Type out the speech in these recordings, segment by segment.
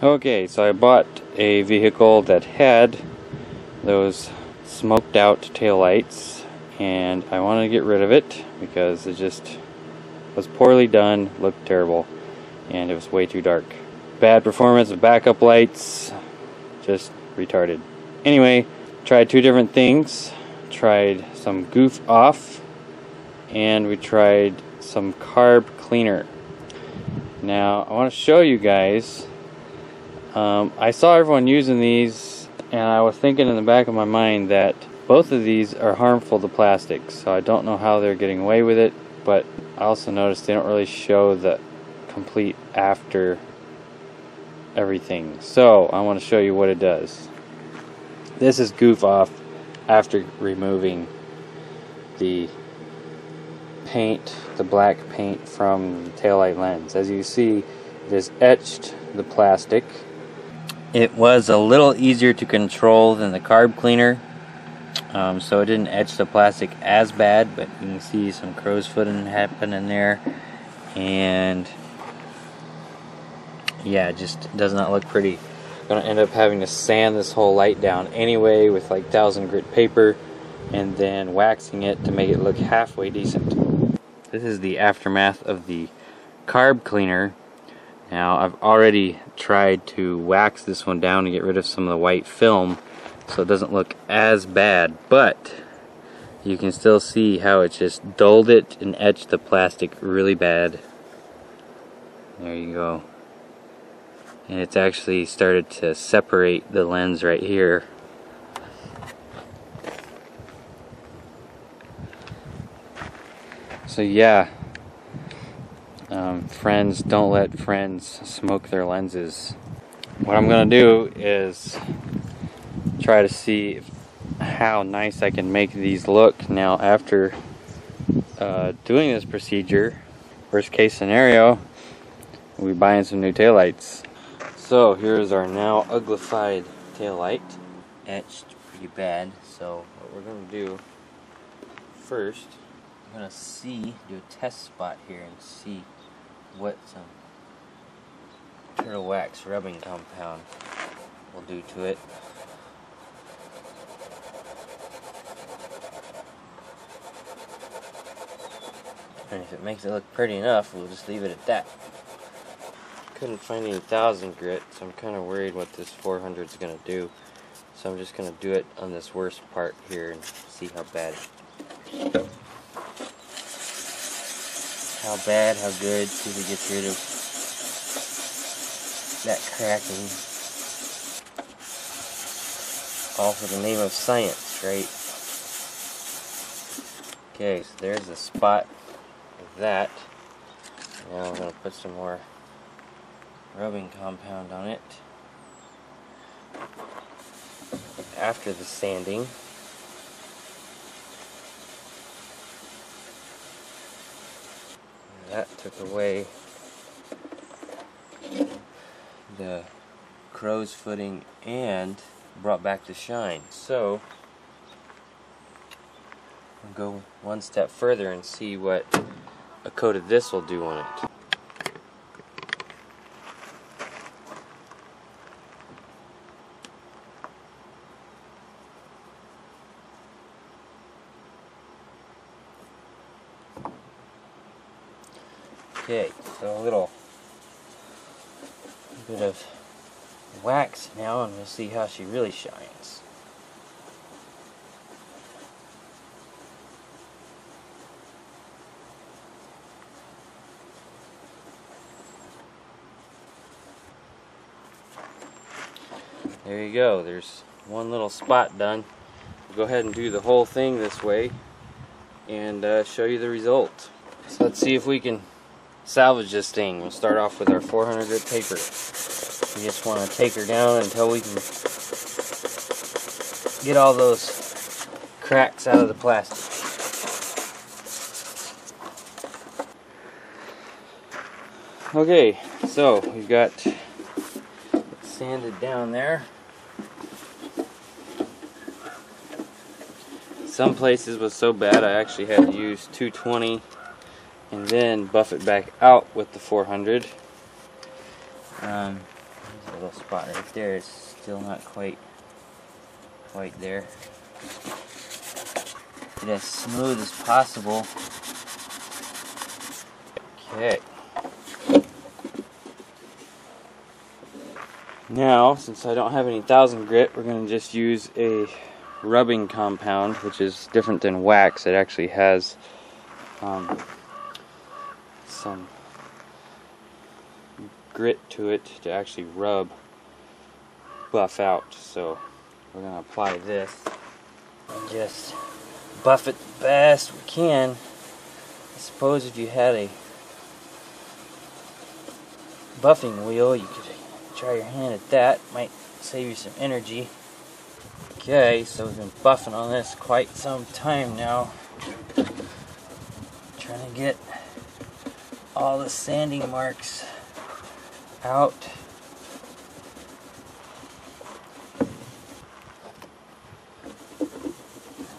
Okay, so I bought a vehicle that had those smoked out taillights, and I wanted to get rid of it because it just was poorly done, looked terrible, and it was way too dark. Bad performance of backup lights, just retarded. Anyway, tried two different things. Tried some Goof off, and we tried some Carb cleaner. Now, I want to show you guys. I saw everyone using these, and I was thinking in the back of my mind that both of these are harmful to plastics, so I don't know how they're getting away with it, but I also noticed they don't really show the complete after everything. So I want to show you what it does. This is Goof off after removing the paint, the black paint from the taillight lens. As you see, it has etched the plastic. It was a little easier to control than the Carb cleaner, so it didn't etch the plastic as bad, but you can see some crow's footing happening there, and yeah, it just does not look pretty. I'm gonna end up having to sand this whole light down anyway with like 1000 grit paper, and then waxing it to make it look halfway decent. This is the aftermath of the Carb cleaner. Now, I've already tried to wax this one down to get rid of some of the white film so it doesn't look as bad, but you can still see how it just dulled it and etched the plastic really bad. There you go. And it's actually started to separate the lens right here. So yeah, friends, don't let friends smoke their lenses. What I'm gonna do is try to see how nice I can make these look. Now, after doing this procedure, worst case scenario, we'll be buying some new taillights. So here's our now uglified taillight, etched pretty bad. So what we're gonna do first, I'm gonna do a test spot here and see what some turtle wax rubbing compound will do to it. And if it makes it look pretty enough, we'll just leave it at that. Couldn't find any 1000 grit, so I'm kind of worried what this 400 is going to do. So I'm just going to do it on this worst part here and see how bad, how good, see if it gets rid of that cracking. All for the name of science, right? Okay, so there's the spot of that. Now I'm going to put some more rubbing compound on it after the sanding. That took away the crow's footing and brought back the shine. So I'll go one step further and see what a coat of this will do on it. Okay, so a little bit of wax now, and we'll see how she really shines. There you go, there's one little spot done. We'll go ahead and do the whole thing this way and show you the result. So let's see if we can salvage this thing. We'll start off with our 400 grit paper. We just want to take her down until we can get all those cracks out of the plastic. Okay, so we've got it sanded down there. Some places was so bad I actually had to use 220 and then buff it back out with the 400. As a little spot right there. It's still not quite there. Get as smooth as possible. Okay. Now, since I don't have any 1000 grit, we're going to just use a rubbing compound, which is different than wax. It actually has some grit to it to actually buff out. So we're going to apply this and just buff it the best we can. I suppose if you had a buffing wheel, you could try your hand at that. Might save you some energy. Okay, so we've been buffing on this quite some time now. Trying to get all the sanding marks out.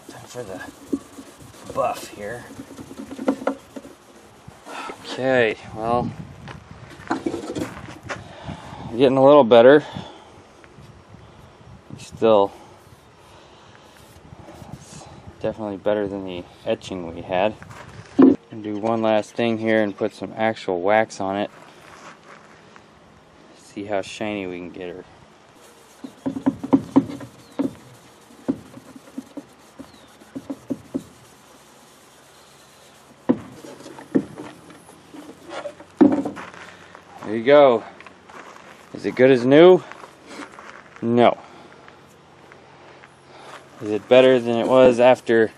Time for the buff here. Okay, well, getting a little better. Still, it's definitely better than the etching we had. And do one last thing here and put some actual wax on it. See how shiny we can get her. There you go. Is it good as new? No. Is it better than it was after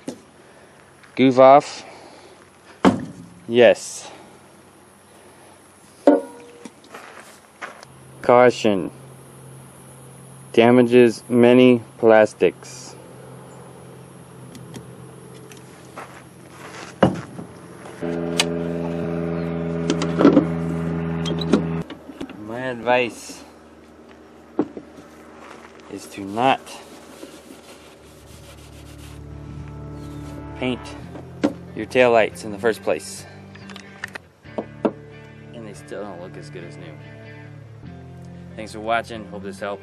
Goof off? Yes. Caution. Damages many plastics. My advice is to not paint your taillights in the first place. And they still don't look as good as new. Thanks for watching. Hope this helped.